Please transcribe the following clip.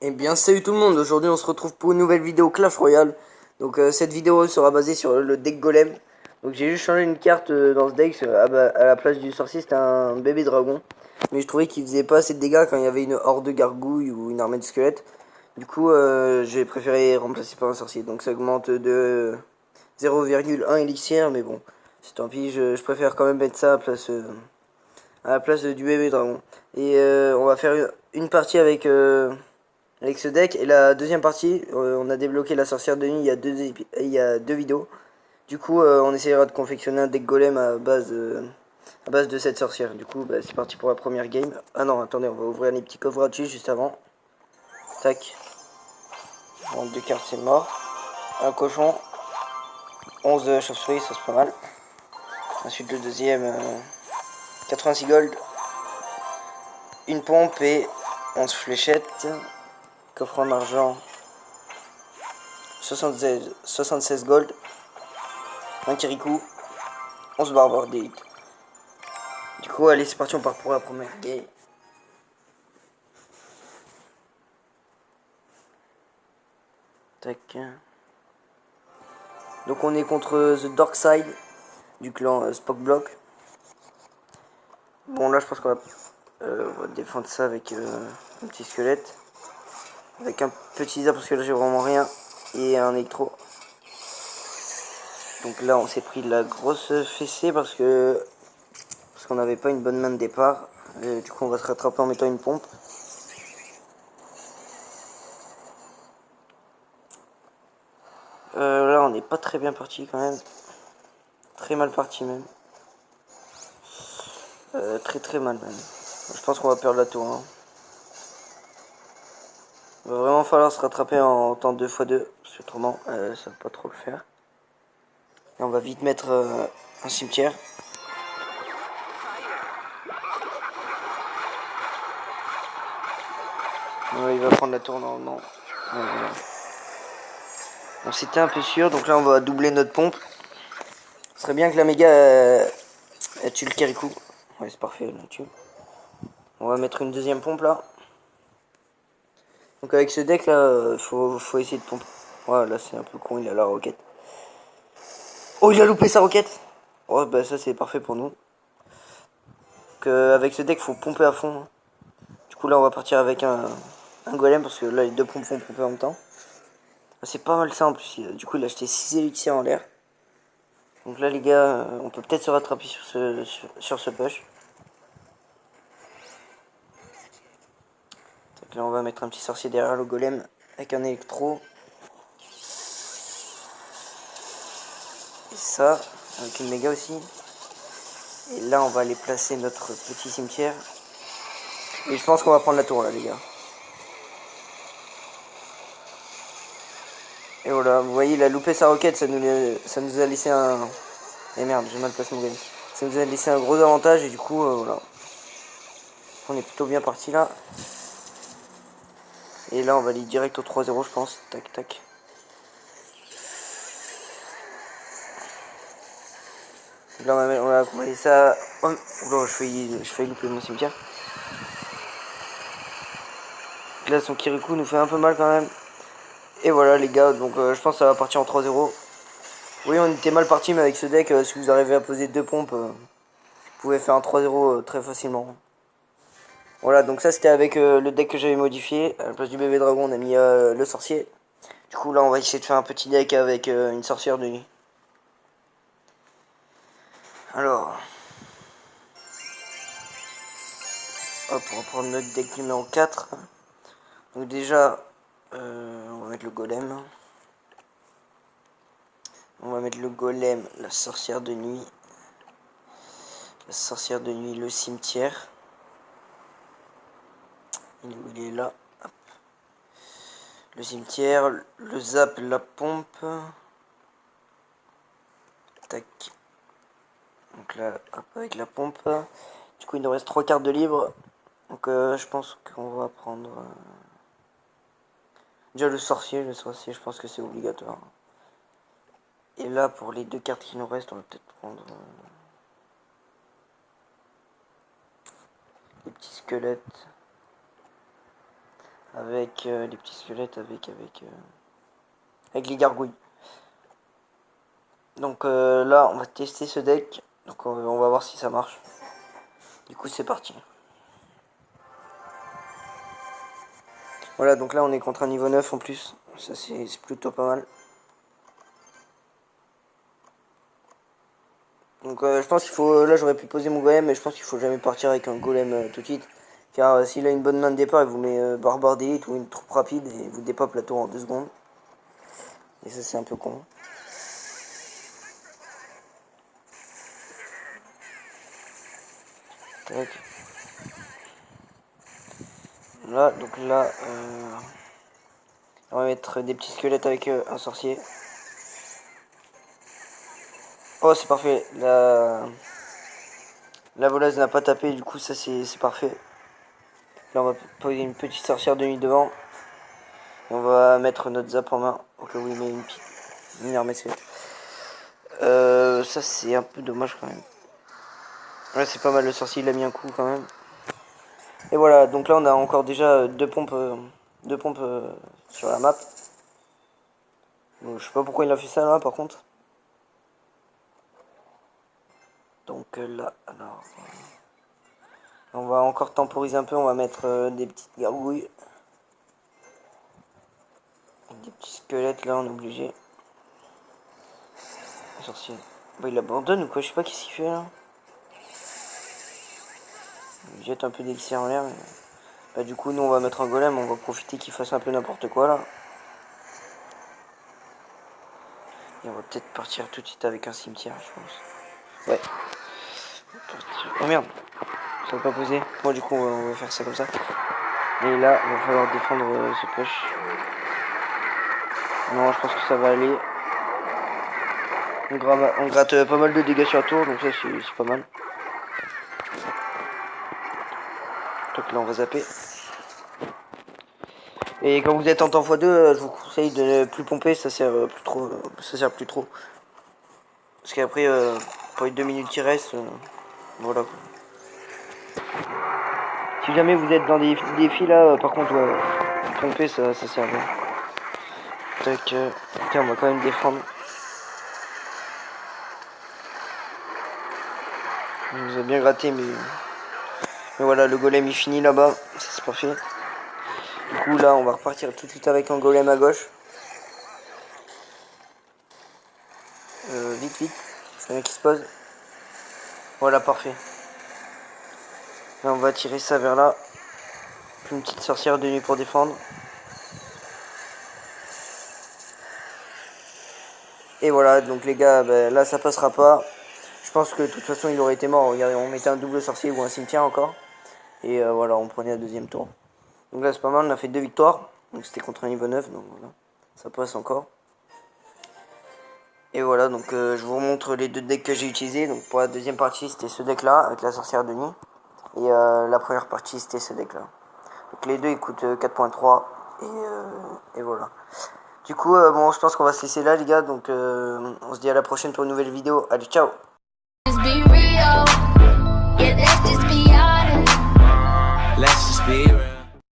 Eh bien salut tout le monde, aujourd'hui on se retrouve pour une nouvelle vidéo Clash Royale. Donc cette vidéo sera basée sur le deck Golem. Donc j'ai juste changé une carte dans ce deck, à la place du sorcier c'était un bébé dragon. Mais je trouvais qu'il faisait pas assez de dégâts quand il y avait une horde de gargouilles ou une armée de squelettes. Du coup j'ai préféré remplacer par un sorcier. Donc ça augmente de 0,1 élixir, mais bon, c'est tant pis, je préfère quand même mettre ça à la place du bébé dragon. Et on va faire une partie avec ce deck. Et la deuxième partie, on a débloqué la sorcière de nuit il y a deux vidéos. Du coup, on essaiera de confectionner un deck golem à base de cette sorcière. Du coup, bah, c'est parti pour la première game. Ah non, attendez, on va ouvrir les petits coffres gratuits juste avant. Tac. Bon, deux cartes, c'est mort. Un cochon. 11 chauves-souris, ça c'est pas mal. Ensuite, le deuxième, 86 gold. Une pompe et 11 fléchettes. Coffre en argent. 76 gold. Un Kirikou. 11 barbares d'élite. Du coup, allez, c'est parti, on part pour la première game. Tac. Donc on est contre The Dark Side du clan Spockblock. Bon là je pense qu'on va défendre ça avec un petit squelette. Avec un petit zap parce que là j'ai vraiment rien. Et un électro. Donc là on s'est pris de la grosse fessée parce qu'on n'avait pas une bonne main de départ. Du coup on va se rattraper en mettant une pompe. Là on n'est pas très bien parti quand même. Très mal parti même. Très mal même. Je pense qu'on va perdre la tour. Hein. Il va vraiment falloir se rattraper en temps 2x2. Parce que autrement ça va pas trop le faire. Et on va vite mettre un cimetière. Ouais, il va prendre la tour normalement. On s'était un peu sûr, donc là on va doubler notre pompe. Ce serait bien que la méga elle tue le Kirikou. Ouais, c'est parfait, elle tue. On va mettre une deuxième pompe là. Donc avec ce deck là, faut essayer de pomper. Ouais, là c'est un peu con, il a la roquette. Oh, il a loupé sa roquette. Oh, bah ça c'est parfait pour nous. Donc avec ce deck, faut pomper à fond. Du coup là on va partir avec un golem parce que là les deux pompes vont pomper en même temps. C'est pas mal ça en plus. Du coup il a acheté 6 élixirs en l'air. Donc là les gars, on peut peut-être se rattraper sur ce push. Donc là on va mettre un petit sorcier derrière le golem avec un électro. Et ça, avec une méga aussi. Et là on va aller placer notre petit cimetière. Et je pense qu'on va prendre la tour là les gars. Et voilà, vous voyez il a loupé sa roquette, ça nous a laissé un... Et merde, j'ai mal placé mon game. Ça nous a laissé un gros avantage et du coup voilà. On est plutôt bien parti là. Et là on va aller direct au 3-0 je pense. Tac tac. Là on va accompagner ça. Oh, oula, je fais louper mon cimetière. Là son Kirikou nous fait un peu mal quand même. Et voilà les gars, donc je pense que ça va partir en 3-0. Oui on était mal parti mais avec ce deck, si vous arrivez à poser deux pompes, vous pouvez faire un 3-0 très facilement. Voilà, donc ça c'était avec le deck que j'avais modifié. À la place du bébé dragon on a mis le sorcier. Du coup là on va essayer de faire un petit deck avec une sorcière de nuit. Alors, hop, on va prendre notre deck numéro 4. Donc déjà, on va mettre le golem. On va mettre le golem, la sorcière de nuit. La sorcière de nuit, le cimetière. Il est là. Hop. Le cimetière, le zap, la pompe. Tac. Donc là, hop, avec la pompe. Du coup, il nous reste 3 cartes de livre. Donc je pense qu'on va prendre... déjà le sorcier, je pense que c'est obligatoire. Et là, pour les deux cartes qui nous restent, on va peut-être prendre... les petits squelettes. avec les petits squelettes, avec les gargouilles. Donc là, on va tester ce deck. Donc on va voir si ça marche. Du coup, c'est parti. Voilà, donc là, on est contre un niveau 9 en plus. Ça, c'est plutôt pas mal. Donc je pense qu'il faut... Là, j'aurais pu poser mon golem, mais je pense qu'il faut jamais partir avec un golem tout de suite. Car s'il a une bonne main de départ, il vous met barbare d'élite ou une troupe rapide et vous dépop la tour en 2 secondes. Et ça, c'est un peu con. Tac. Là, donc là, on va mettre des petits squelettes avec un sorcier. Oh, c'est parfait. La volasse n'a pas tapé, du coup, ça c'est parfait. Là, on va poser une petite sorcière de nuit devant. Et on va mettre notre zap en main. Au cas où il met une petite armée squelette. Ça, c'est un peu dommage quand même. Ouais, c'est pas mal, le sorcier il a mis un coup quand même. Et voilà, donc là on a encore déjà deux pompes sur la map. Donc, je sais pas pourquoi il a fait ça là par contre. Donc là, alors... on va encore temporiser un peu, on va mettre des petites gargouilles. Des petits squelettes là, on est obligé. Le sorcier. Bah, il abandonne ou quoi, je sais pas qu'est-ce qu'il fait là. Il jette un peu d'élixir en l'air. Mais... bah, du coup, nous on va mettre un golem, on va profiter qu'il fasse un peu n'importe quoi là. Et on va peut-être partir tout de suite avec un cimetière, je pense. Ouais. Oh merde, ça va pas poser. Bon, du coup, on va faire ça comme ça. Et là, il va falloir défendre ce push. Non, je pense que ça va aller. On gratte pas mal de dégâts sur la tour, donc ça c'est pas mal. Donc là, on va zapper. Et quand vous êtes en temps x2, je vous conseille de ne plus pomper, ça sert plus trop. Ça sert plus trop. Parce qu'après, pour les 2 minutes qui restent, voilà quoi. Si jamais vous êtes dans des défis là, par contre, pomper ça sert bien. Tac, tiens, on va quand même défendre. On nous a bien gratté, mais voilà, le golem il finit là-bas, ça c'est parfait. Du coup, là, on va repartir tout de suite avec un golem à gauche. Vite, vite, c'est rien qui se pose. Voilà, parfait. Là, on va tirer ça vers là. Une petite sorcière de nuit pour défendre. Et voilà, donc les gars, bah, là ça passera pas. Je pense que de toute façon il aurait été mort. Regardez, on mettait un double sorcier ou un cimetière encore. Et voilà, on prenait un deuxième tour. Donc là c'est pas mal, on a fait 2 victoires. Donc c'était contre un niveau 9, donc voilà. Ça passe encore. Et voilà, donc je vous montre les 2 decks que j'ai utilisés. Donc pour la deuxième partie c'était ce deck là, avec la sorcière de nuit. Et la première partie c'était ce deck là. Donc les deux ils coûtent 4.3. Et voilà. Du coup, bon, je pense qu'on va se laisser là, les gars. Donc, on se dit à la prochaine pour une nouvelle vidéo. Allez, ciao!